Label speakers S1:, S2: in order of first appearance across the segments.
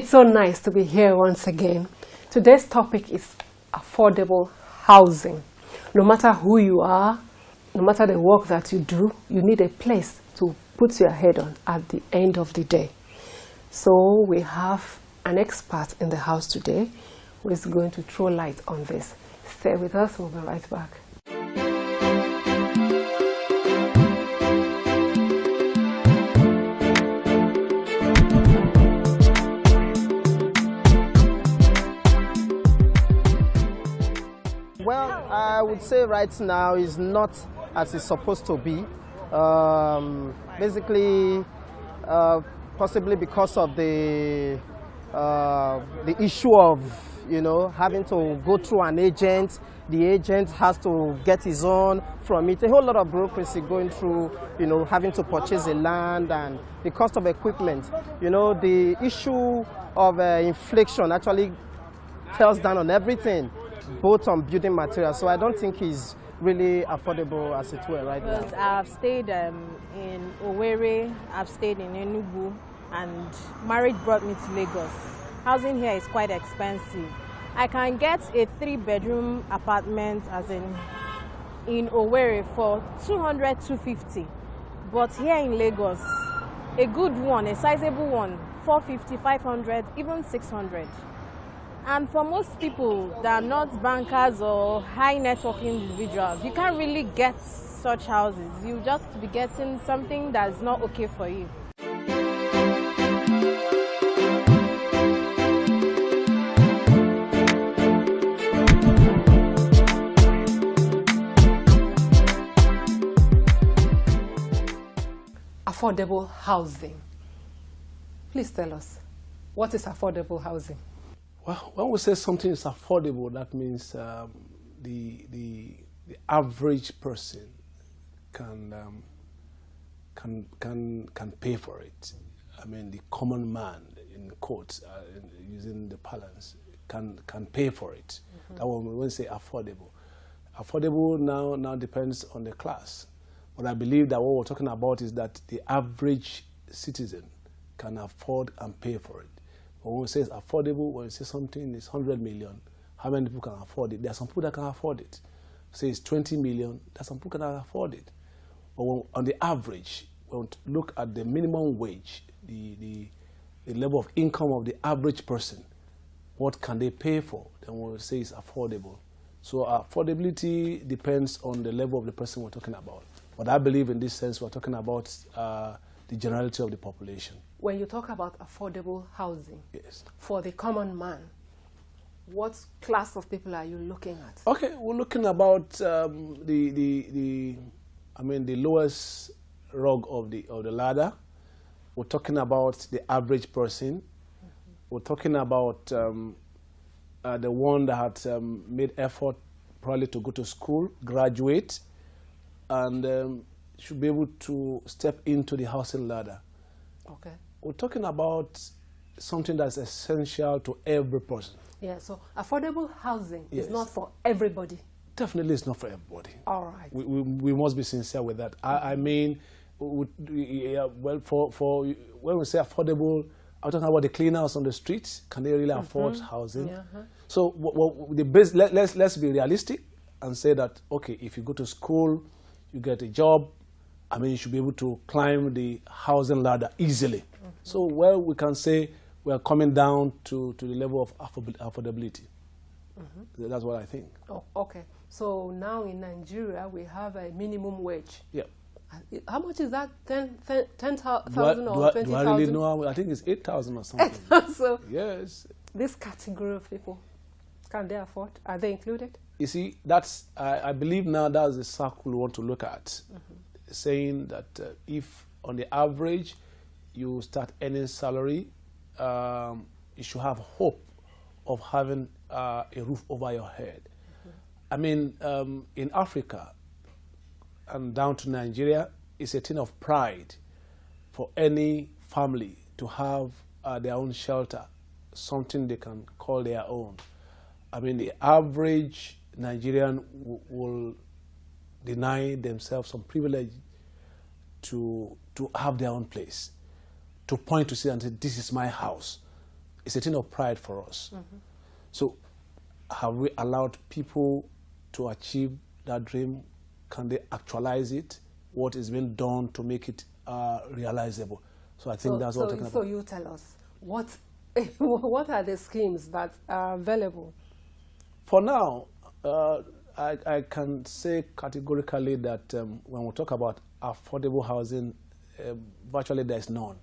S1: It's so nice to be here once again. Today's topic is affordable housing. No matter who you are, no matter the work that you do, you need a place to put your head on at the end of the day. So we have an expert in the house today who is going to throw light on this. Stay with us, we'll be right back.
S2: Well, I would say right now is not as it's supposed to be. Basically, possibly because of the issue of, having to go through an agent. The agent has to get his own from it. A whole lot of bureaucracy going through, having to purchase a land and the cost of equipment. The issue of inflation actually tells down on everything, both on building materials. So I don't think it's really affordable as it were right now.
S3: I've stayed in Owerri, I've stayed in Enugu, and marriage brought me to Lagos. Housing here is quite expensive. I can get a 3-bedroom apartment as in Owerri for 200, 250. But here in Lagos, a good one, a sizable one, 450, 500, even 600. And for most people that are not bankers or high network individuals, you can't really get such houses. You just be getting something that's not okay for you.
S1: Affordable housing. Please tell us, what is affordable housing?
S4: Well, when we say something is affordable, that means the average person can pay for it. I mean, the common man, in quotes, using the parlance, can pay for it. Mm-hmm. That one, when we say affordable. Affordable now depends on the class. But I believe that what we're talking about is that the average citizen can afford and pay for it. When we say it's affordable, when we say something is 100 million, how many people can afford it? There are some people that can afford it. Say it's 20 million, there are some people that can afford it. But on the average, when we look at the minimum wage, the level of income of the average person, what can they pay for? Then we'll say it's affordable. So affordability depends on the level of the person we're talking about. But I believe in this sense we're talking about the generality of the population.
S1: When you talk about affordable housing,
S4: yes,
S1: for the common man, what class of people are you looking at?
S4: Okay, we're looking about the lowest rung of the ladder. We're talking about the average person. Mm-hmm. We're talking about the one that had made effort probably to go to school, graduate, and should be able to step into the housing ladder.
S1: Okay.
S4: We're talking about something that's essential to every person.
S1: Yeah, so affordable housing
S4: yes,
S1: is not for everybody.
S4: Definitely it's not for everybody.
S1: All right.
S4: We must be sincere with that. I mean, when we say affordable, I'm talking about the cleaners on the streets. Can they really afford housing? Yeah. So let's be realistic and say that, okay, if you go to school, you get a job, I mean, you should be able to climb the housing ladder easily. Mm-hmm. So, we can say we are coming down to the level of affordability. Mm-hmm. That's what I think.
S1: Oh, okay. So now in Nigeria, we have a minimum wage.
S4: Yeah.
S1: How much is that? 10,000 or 20,000?
S4: Do I really know? I think it's 8,000 or something.
S1: So
S4: yes.
S1: This category of people, can they afford? Are they included?
S4: You see, that's I believe now that's the circle we want to look at. Mm-hmm. Saying that if on the average you start earning salary, you should have hope of having a roof over your head. Mm-hmm. I mean, in Africa and down to Nigeria, it's a thing of pride for any family to have their own shelter, something they can call their own. I mean, the average Nigerian will deny themselves some privilege to have their own place, to point to say and say, this is my house. it's a thing of pride for us. So have we allowed people to achieve that dream? Can they actualize it? What is being done to make it realizable? So I think that's what we're talking about.
S1: So you tell us, what are the schemes that are available?
S4: For now, I can say categorically that when we talk about affordable housing, virtually there's none.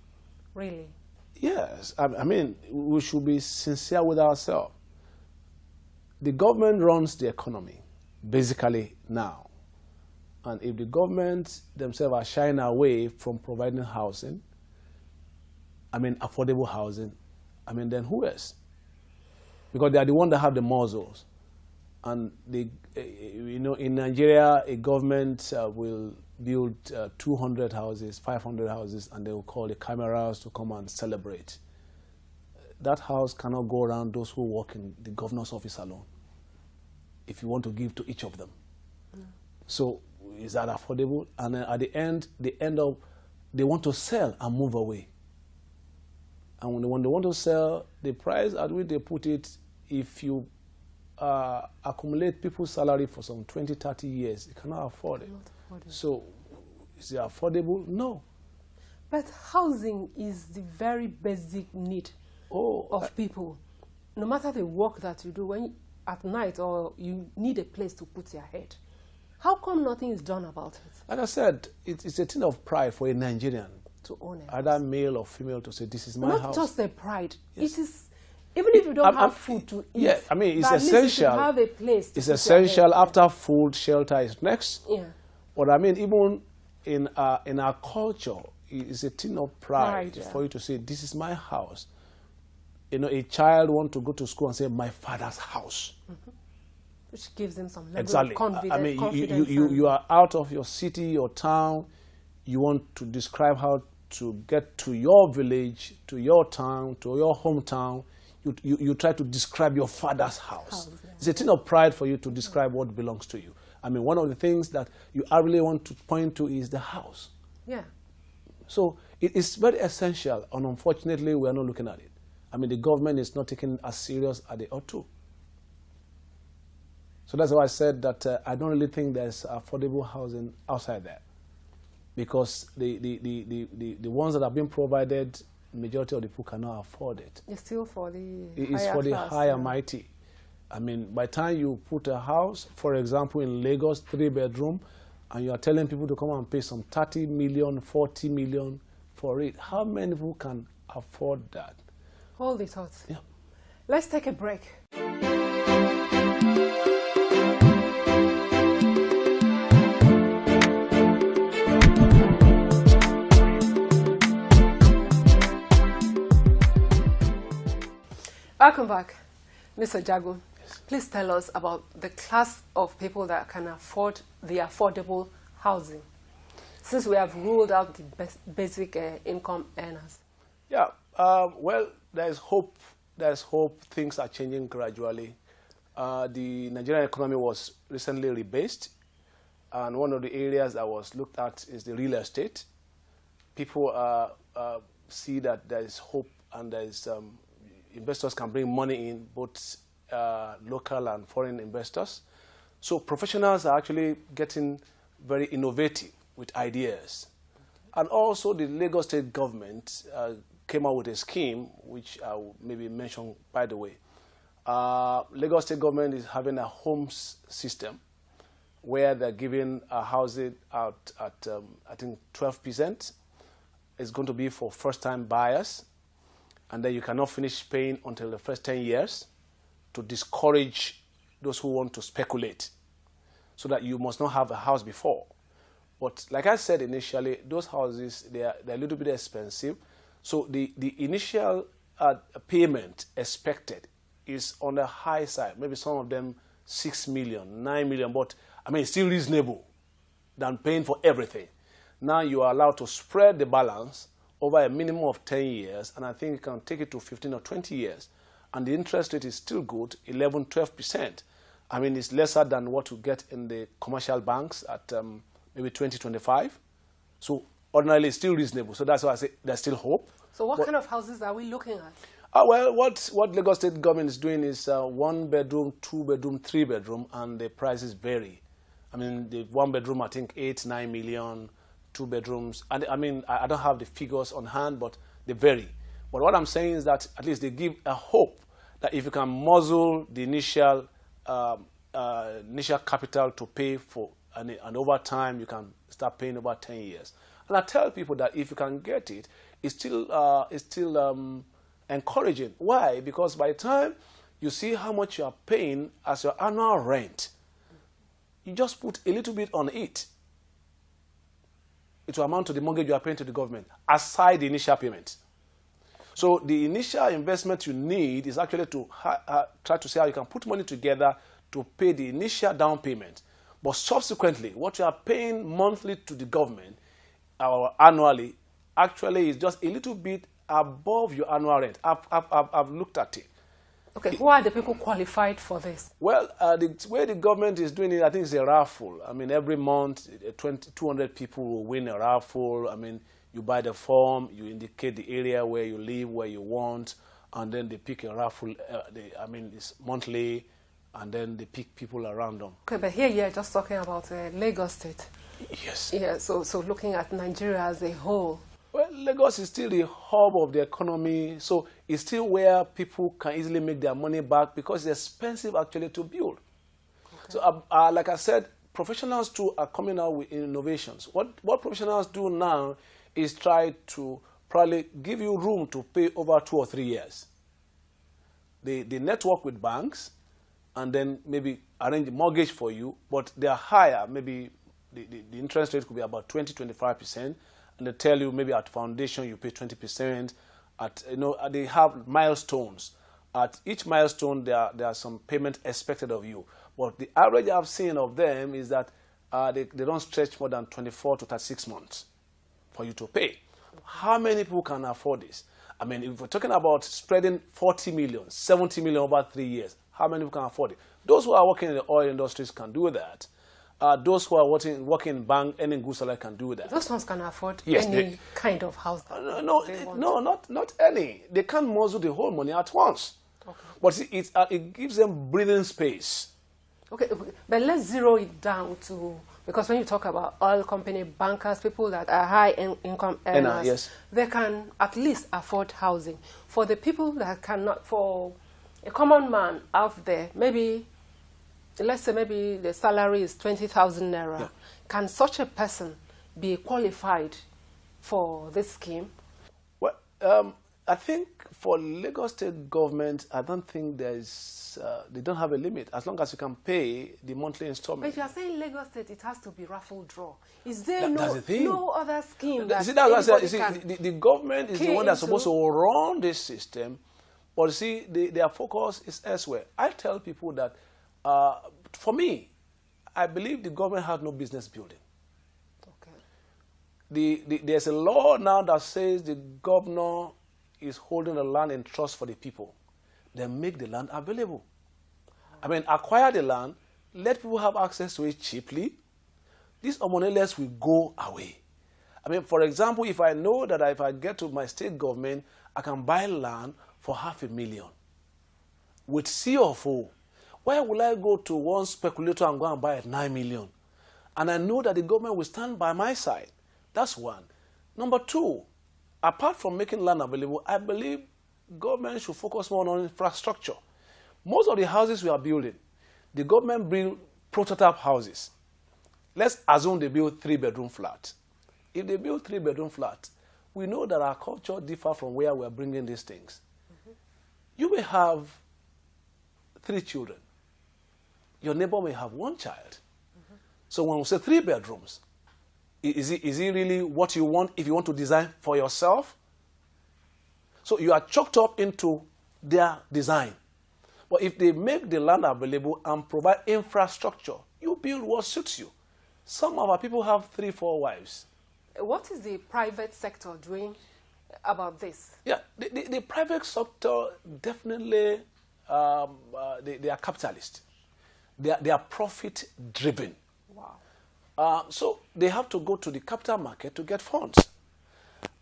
S1: Really?
S4: Yes. I mean, we should be sincere with ourselves. The government runs the economy, basically now. And if the government themselves are shying away from providing housing, I mean affordable housing, I mean then who else? Because they are the ones that have the muscles. And they, you know, in Nigeria, a government will build 200 houses, 500 houses, and they will call the cameras to come and celebrate. That house cannot go around those who work in the governor's office alone, if you want to give to each of them. So is that affordable? And at the end, they want to sell and move away. And when they want to sell, the price at which they put it, if you accumulate people's salary for some 20, 30 years, you cannot afford it. So is it affordable? No.
S1: But housing is the very basic need of people. No matter the work that you do when at night, or you need a place to put your head. How come nothing is done about it?
S4: Like I said, it's a thing of pride for a Nigerian
S1: to own it,
S4: either male or female, to say this is my house.
S1: Not just a pride. Yes. It is, even if you don't have food to eat.
S4: Yeah, I mean, it's essential.
S1: You have a place.
S4: It's essential. After food, shelter is next.
S1: Yeah.
S4: But I mean, even in our culture, it's a thing of pride for you to say, this is my house. You know, a child wants to go to school and say, my father's house.
S1: Which gives them some level of confidence.
S4: I mean, you are out of your city, your town. You want to describe how to get to your village, to your town, to your hometown. You try to describe your father's house. It's a thing of pride for you to describe what belongs to you. I mean, one of the things that you really want to point to is the house.
S1: Yeah.
S4: So it is very essential, and unfortunately, we are not looking at it. I mean, the government is not taking it as serious as they ought to. So that's why I said that I don't really think there's affordable housing outside there, because the ones that have been provided, the majority of the people cannot afford it.
S1: It's still for the
S4: It's for the higher mighty. I mean, by the time you put a house, for example, in Lagos, 3-bedroom, and you are telling people to come and pay some 30 million, 40 million for it, how many people can afford that?
S1: Hold the thoughts.
S4: Yeah.
S1: Let's take a break. Welcome back. Mr. Jago, please tell us about the class of people that can afford the affordable housing, since we have ruled out the basic income earners.
S4: Yeah, well, there's hope. There's hope. Things are changing gradually. The Nigerian economy was recently rebased, and one of the areas that was looked at is the real estate. People see that there is hope, and there is investors can bring money in, both local and foreign investors. So professionals are actually getting very innovative with ideas. And also the Lagos State government came out with a scheme, which I will maybe mention by the way. Lagos State government is having a homes system where they're giving housing out at, I think, 12%. It's going to be for first-time buyers. And then you cannot finish paying until the first 10 years to discourage those who want to speculate, so that you must not have a house before. But like I said initially, those houses, they're a little bit expensive. So the initial payment expected is on the high side, maybe some of them 6 million, 9 million, but I mean, it's still reasonable than paying for everything. Now you are allowed to spread the balance over a minimum of 10 years, and I think you can take it to 15 or 20 years. And the interest rate is still good, 11, 12%. I mean, it's lesser than what you get in the commercial banks at maybe 20, 25. So ordinarily, it's still reasonable. So that's why I say there's still hope.
S1: So what kind of houses are we looking at?
S4: Well, what Lagos State government is doing is 1 bedroom, 2 bedroom, 3 bedroom, and the prices vary. I mean, the 1 bedroom, I think 8, 9 million, 2 bedrooms. And I mean, I don't have the figures on hand, but they vary. But what I'm saying is that at least they give a hope that if you can muzzle the initial capital to pay for, and over time you can start paying over 10 years. And I tell people that if you can get it, it's still encouraging. Why? Because by the time you see how much you are paying as your annual rent, you just put a little bit on it. It will amount to the mortgage you are paying to the government, aside the initial payment. So the initial investment you need is actually to try to see how you can put money together to pay the initial down payment. But subsequently, what you are paying monthly to the government or annually actually is just a little bit above your annual rent. I've looked at it.
S1: Okay, who are the people qualified for this?
S4: Well, the way the government is doing it, I think it's a raffle. I mean, every month, 200 people will win a raffle. I mean, you buy the form, you indicate the area where you live, where you want, and then they pick a raffle. I mean, it's monthly, and then they pick people around them.
S1: Okay, but here you're just talking about Lagos State.
S4: Yes.
S1: Yeah, so looking at Nigeria as a whole.
S4: Well, Lagos is still the hub of the economy, so it's still where people can easily make their money back because it's expensive actually to build. Okay. So, like I said, professionals too are coming out with innovations. What professionals do now is try to probably give you room to pay over 2 or 3 years. They network with banks and then maybe arrange a mortgage for you, but they are higher. Maybe the interest rate could be about 20–25%. And they tell you maybe at foundation you pay 20%. They have milestones. At each milestone there are some payments expected of you. But the average I've seen of them is that they don't stretch more than 24 to 36 months for you to pay. How many people can afford this? I mean, if we're talking about spreading 40 million, 70 million over 3 years, how many people can afford it? Those who are working in the oil industries can do that. Those who are working in bank, any good salary can do that.
S1: Those ones can afford
S4: yes,
S1: any kind of house.
S4: Not any. They can't muzzle the whole money at once. Okay. But it gives them breathing space.
S1: Okay, but let's zero it down to, because when you talk about oil company, bankers, people that are high income earners,
S4: yes,
S1: they can at least afford housing. For the people that cannot, for a common man out there, maybe, let's say maybe the salary is 20,000 naira. Yeah. Can such a person be qualified for this scheme?
S4: Well, I think for Lagos State government, I don't think there's, they don't have a limit as long as you can pay the monthly installment.
S1: But you are saying Lagos State, it has to be raffle draw. Is there no other scheme that
S4: the government is the one that's supposed to run this system, but you see, their focus is elsewhere. I tell people that for me, I believe the government has no business building. Okay. There's a law now that says the governor is holding the land in trust for the people. Then make the land available. I mean, acquire the land, let people have access to it cheaply. These omoneles will go away. I mean, for example, if I know that if I get to my state government, I can buy land for $500,000 with C of O. Why will I go to one speculator and go and buy at 9 million? And I know that the government will stand by my side. That's one. Number two, apart from making land available, I believe government should focus more on infrastructure. Most of the houses we are building, the government build prototype houses. Let's assume they build 3-bedroom flats. If they build 3-bedroom flats, we know that our culture differs from where we are bringing these things. Mm-hmm. You may have 3 children. Your neighbor may have 1 child. Mm-hmm. So when we say 3 bedrooms, is it really what you want if you want to design for yourself? So you are chalked up into their design. But if they make the land available and provide infrastructure, you build what suits you. Some of our people have 3, 4 wives.
S1: What is the private sector doing about this? Yeah,
S4: the private sector definitely, they are capitalist. They are profit driven. Wow. So they have to go to the capital market to get funds.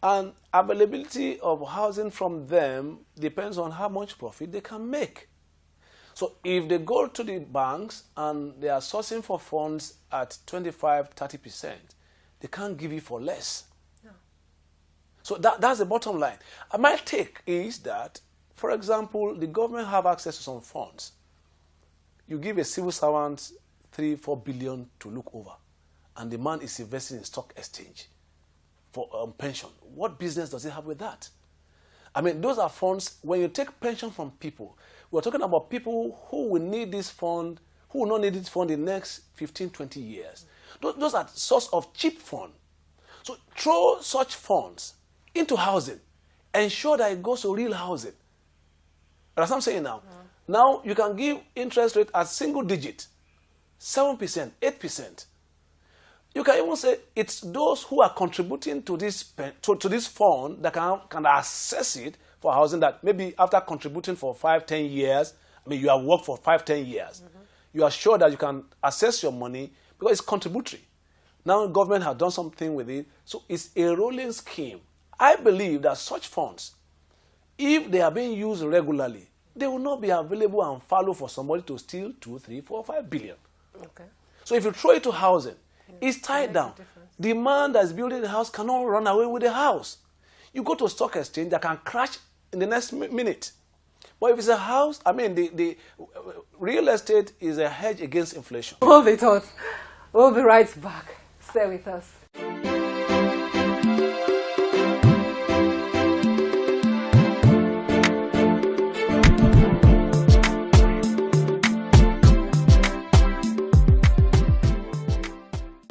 S4: And availability of housing from them depends on how much profit they can make. So if they go to the banks and they are sourcing for funds at 25, 30%, they can't give you for less. No. So that's the bottom line. My take is that, for example, the government have access to some funds. You give a civil servant 3-4 billion to look over, and the man is investing in stock exchange for pension. What business does he have with that? I mean, those are funds. When you take pension from people, we're talking about people who will need this fund, who will not need this fund in the next 15, 20 years. Those are source of cheap fund. So throw such funds into housing. Ensure that it goes to real housing. That's what I'm saying now. Now you can give interest rate at single digit, 7%, 8%. You can even say it's those who are contributing to this fund that can access it for housing, that maybe after contributing for 5, 10 years, I mean, you have worked for 5, 10 years, you are sure that you can access your money because it's contributory. Now the government has done something with it, so it's a rolling scheme. I believe that such funds, if they are being used regularly, they will not be available and fallow for somebody to steal 2, 3, 4, 5 billion. Okay. So if you throw it to housing, it's tied down. The man that's building the house cannot run away with the house. You go to a stock exchange that can crash in the next minute. But if it's a house, I mean, the real estate is a hedge against inflation.
S1: Hold it on. We'll be right back. Stay with us.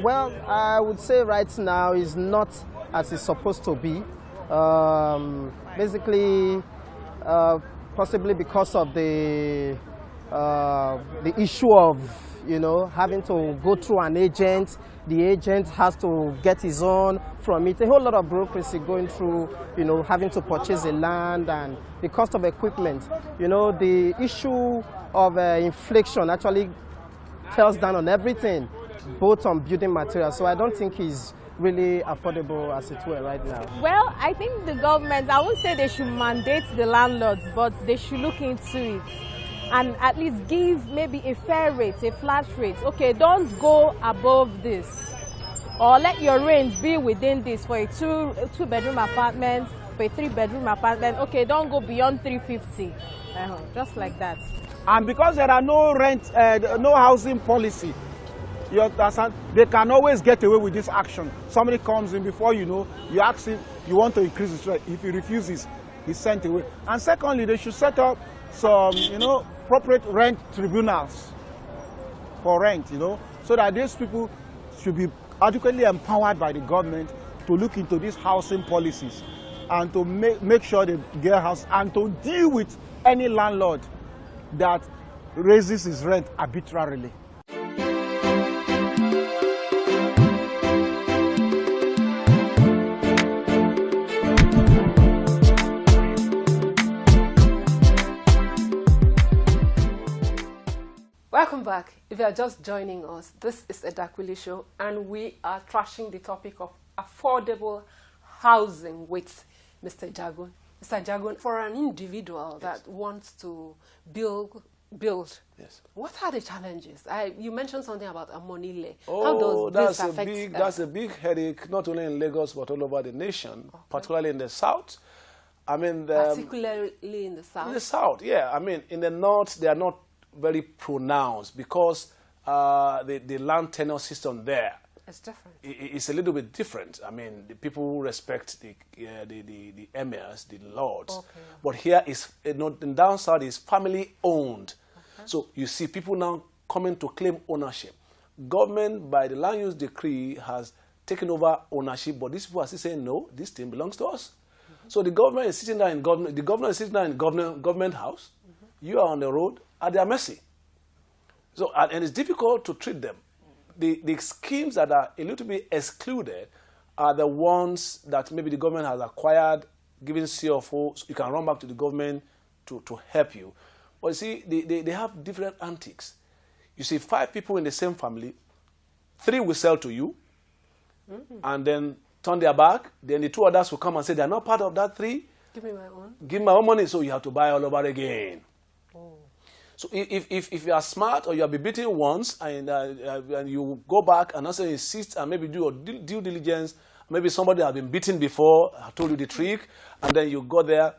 S2: Well, I would say right now is not as it's supposed to be. Basically, possibly because of the issue of, having to go through an agent. The agent has to get his own from it. A whole lot of bureaucracy going through, having to purchase a land and the cost of equipment. The issue of inflation actually tells down on everything, both on building materials. So I don't think it's really affordable as it were right now.
S3: Well, I think the government, I won't say they should mandate the landlords, but they should look into it and at least give maybe a fair rate, a flat rate. Okay, don't go above this, or let your range be within this. For a two-bedroom apartment, for a 3-bedroom apartment, okay, don't go beyond 350, just like that.
S5: And because there are no no housing policy, you understand, they can always get away with this action. Somebody comes in, before you know, you ask him, you want to increase his rent. If he refuses, he's sent away. And secondly, they should set up some, appropriate rent tribunals for rent, so that these people should be adequately empowered by the government to look into these housing policies and to make sure they get a house and to deal with any landlord that raises his rent arbitrarily.
S1: Welcome back. If you are just joining us, this is Edak Show, and we are trashing the topic of affordable housing with Mr. Jagun. Mr. Jagun, for an individual that wants to build,
S4: yes,
S1: what are the challenges? You mentioned something about a money lay.
S4: Oh,
S1: how does this affect
S4: that's a big headache, not only in Lagos, but all over the nation, particularly in the south. I mean,
S1: particularly in the south?
S4: In the south, yeah. I mean, in the north, they are not very pronounced because the land tenure system there,
S1: it's different.
S4: It's a little bit different. I mean, the people respect the emirs, the lords. Okay. But here is, in down south is family owned. Okay. So you see people now coming to claim ownership. Government, by the land use decree, has taken over ownership, but these people are still saying, no, this thing belongs to us. So the government is sitting there in government, the governor is sitting there in government house. You are on the road at their mercy. So, and it's difficult to treat them. The schemes that are a little bit excluded are the ones that maybe the government has acquired, giving CFO, so you can run back to the government to help you. But you see, they have different antics. You see 5 people in the same family, 3 will sell to you, and then turn their back, then the two others will come and say they're not part of that 3.
S1: Give me my own.
S4: Give me my own money, so you have to buy all over again. Oh. So if you are smart or you have been beaten once and you go back and also insist and maybe do your due diligence, maybe somebody has been beaten before, I told you the trick, and then you go there,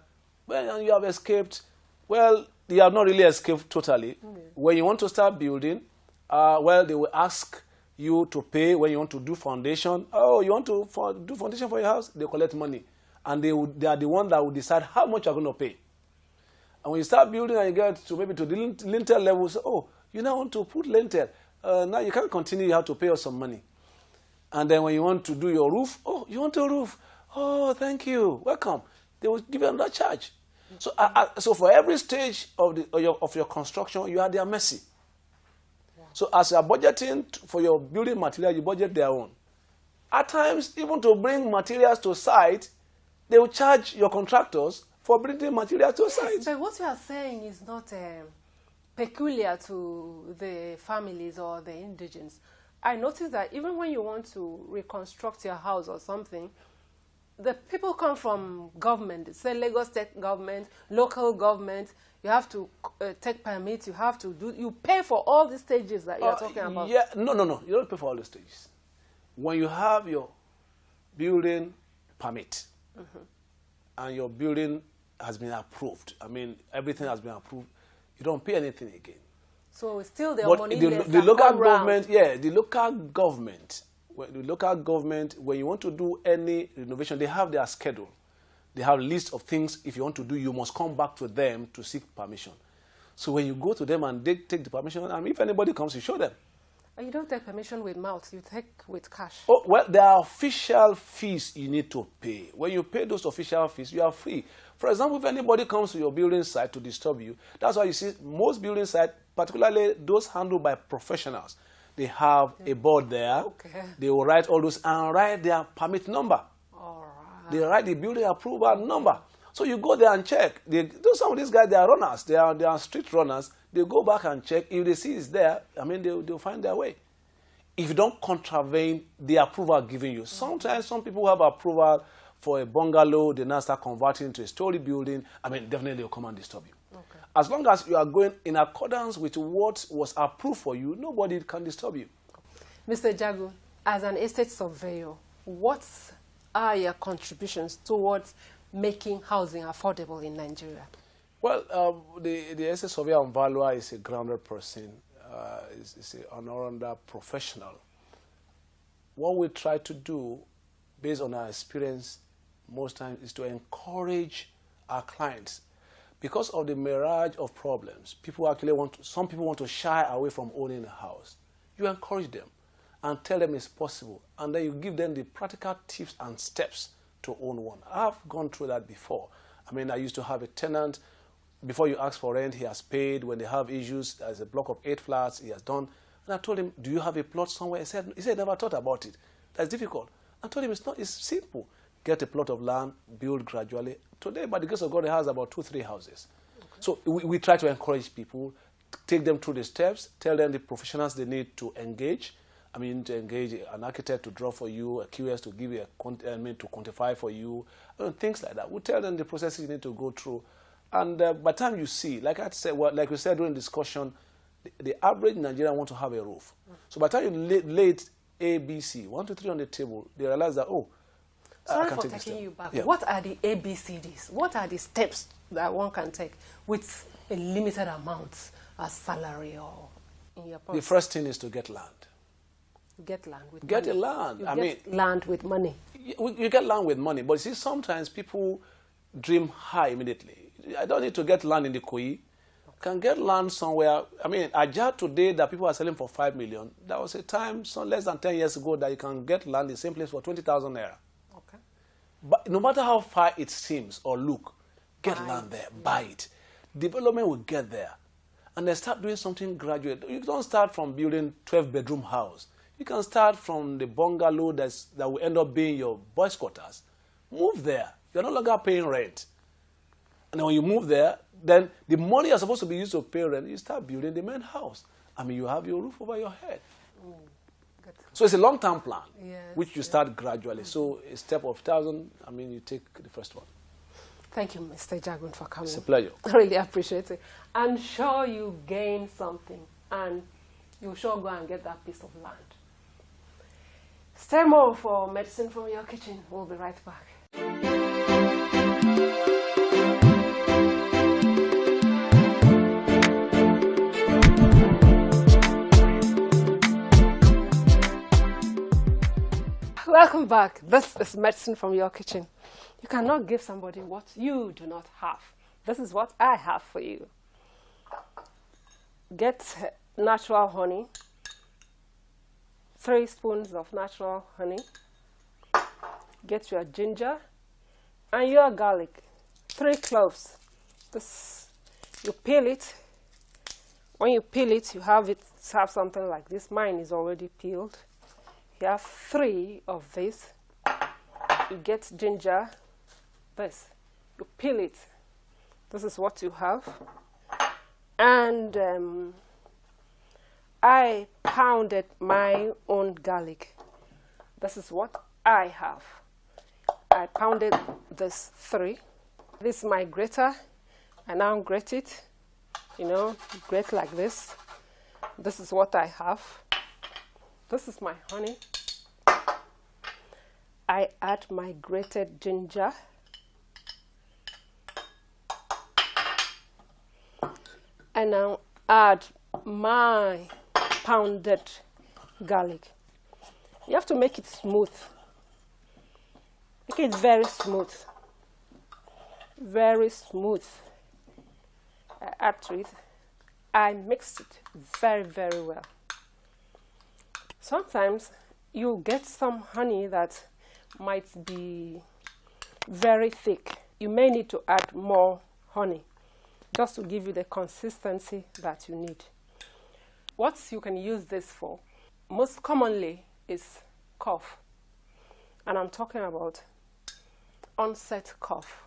S4: well, and you have escaped. Well, you have not really escaped totally. When you want to start building, well, they will ask you to pay when you want to do foundation. Oh, you want to do foundation for your house? They collect money. And they are the one that will decide how much you're going to pay. And when you start building and you get to maybe to the lintel level, say, oh, you now want to put lintel. Now you can't continue, you have to pay us some money. And then when you want to do your roof, oh, you want a roof. Oh, thank you, welcome. They will give you another charge. So, so for every stage of your construction, you are at their mercy. Wow. So as you are budgeting for your building material, you budget their own. At times, even to bring materials to site, they will charge your contractors for bringing materials to site.
S1: But what you are saying is not peculiar to the families or the indigents. I noticed that even when you want to reconstruct your house or something, the people come from government, say Lagos State government, local government. You have to take permits. You have to do. You pay for all the stages that you're talking about.
S4: Yeah, no. You don't pay for all the stages. When you have your building permit and your building has been approved, I mean everything has been approved, you don't pay anything again.
S1: So still the money
S4: the local government, yeah, the local government. The local government, when you want to do any renovation, they have their schedule. They have a list of things if you want to do, you must come back to them to seek permission. So when you go to them and they take the permission, and if anybody comes, you show them.
S1: And you don't take permission with mouth, you take with cash.
S4: Oh, well, there are official fees you need to pay. When you pay those official fees, you are free. For example, if anybody comes to your building site to disturb you, that's why you see most building sites, particularly those handled by professionals, they have a board there. Okay. They will write all those and write their permit number. All right. They write the building approval number. So you go there and check. Some of these guys, they are runners. They are street runners. They go back and check. If they see it's there, I mean, they'll find their way. If you don't contravene the approval given you. Sometimes some people have approval for a bungalow. They now start converting into a story building. I mean, definitely they'll come and disturb you. Okay. As long as you are going in accordance with what was approved for you, nobody can disturb you.
S1: Mr. Jagu, as an estate surveyor, what are your contributions towards making housing affordable in Nigeria?
S4: Well, the estate surveyor and valuer is a grounded person, is an all-rounder professional. What we try to do, based on our experience, most times is to encourage our clients. Because of the mirage of problems, some people want to shy away from owning a house. You encourage them and tell them it's possible, and then you give them the practical tips and steps to own one. I've gone through that before. I mean, I used to have a tenant. Before you ask for rent, he has paid. When they have issues, there's a block of 8 flats, he has done. And I told him, do you have a plot somewhere? He said, never thought about it. That's difficult. I told him, it's simple. Get a plot of land, build gradually. Today, by the grace of God, he has about 2-3 houses. Okay. So we try to encourage people, take them through the steps, tell them the professionals they need to engage. I mean, to engage an architect to draw for you, a QS to give you to quantify for you, things like that. We tell them the processes you need to go through. And by the time you see, like we said during discussion, the average Nigerian want to have a roof. So by the time you lay it A, B, C, 1, 2, 3 on the table, they realize that, oh,
S1: sorry for taking you back. Yeah. What are the ABCDs? What are the steps that one can take with a limited amount as salary or in your pocket?
S4: The first thing is to get land.
S1: Get land with
S4: get
S1: money.
S4: A land.
S1: You get land with money.
S4: You get land with money, but you see, sometimes people dream high immediately. I don't need to get land in the Koi. Can get land somewhere. I mean, Ajah today that people are selling for 5 million. There was a time, less than 10 years ago, that you can get land in the same place for 20,000 naira. Okay. But no matter how far it seems or look, get land there, buy it. Development will get there. And then start doing something gradual. You don't start from building 12-bedroom house. You can start from the bungalow that will end up being your boys' quarters. Move there. You're no longer paying rent. And then when you move there, then the money you're supposed to be used to pay rent, you start building the main house. I mean, you have your roof over your head.
S1: Good.
S4: So it's a long-term plan,
S1: Yes,
S4: which you start gradually. So a step of 1,000, I mean, you take the first one.
S1: Thank you, Mr. Jagun, for coming.
S4: It's a pleasure.
S1: I really appreciate it. I'm sure you gain something, and you'll sure go and get that piece of land. Stay more for Medicine from Your Kitchen. We'll be right back. Welcome back. This is Medicine from Your Kitchen. You cannot give somebody what you do not have. This is what I have for you. Get natural honey, 3 spoons of natural honey. Get your ginger and your garlic, 3 cloves. This, you peel it. When you peel it, you have something like this. Mine is already peeled. You have 3 of these. You get ginger, this. You peel it. This is what you have. And I pounded my own garlic. This is what I have. I pounded this 3. This is my grater. I now grate it. You know, grate like this. This is what I have. This is my honey. I add my grated ginger. And now add my pounded garlic. You have to make it smooth. Make it very smooth. Very smooth. I add to it. I mix it very, very well. Sometimes you get some honey that might be very thick. You may need to add more honey just to give you the consistency that you need. What you can use this for most commonly is cough. And I'm talking about onset cough.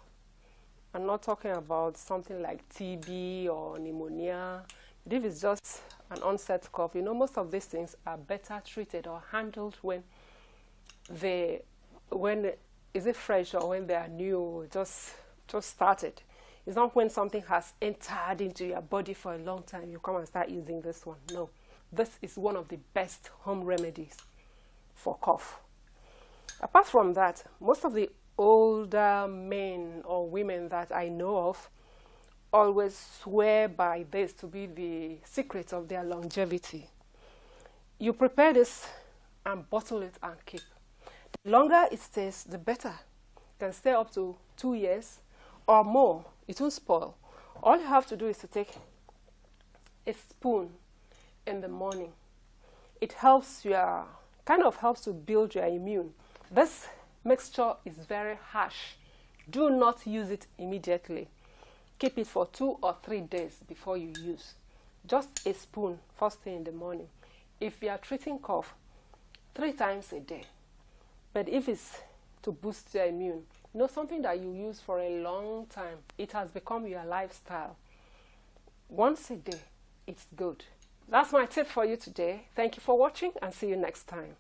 S1: I'm not talking about something like TB or pneumonia. If it's just an onset cough, you know, most of these things are better treated or handled when is it fresh or when they are new, just started. It's not when something has entered into your body for a long time, you come and start using this one. No, this is one of the best home remedies for cough. Apart from that, most of the older men or women that I know of always swear by this to be the secret of their longevity. You prepare this and bottle it and keep. The longer it stays, the better. It can stay up to 2 years or more. It won't spoil. All you have to do is to take a spoon in the morning. It helps kind of helps to build your immune. This mixture is very harsh. Do not use it immediately. Keep it for 2 or 3 days before you use. Just a spoon first thing in the morning. If you are treating cough, 3 times a day. But if it's to boost your immune, you know, something that you use for a long time, it has become your lifestyle. Once a day, it's good. That's my tip for you today. Thank you for watching and see you next time.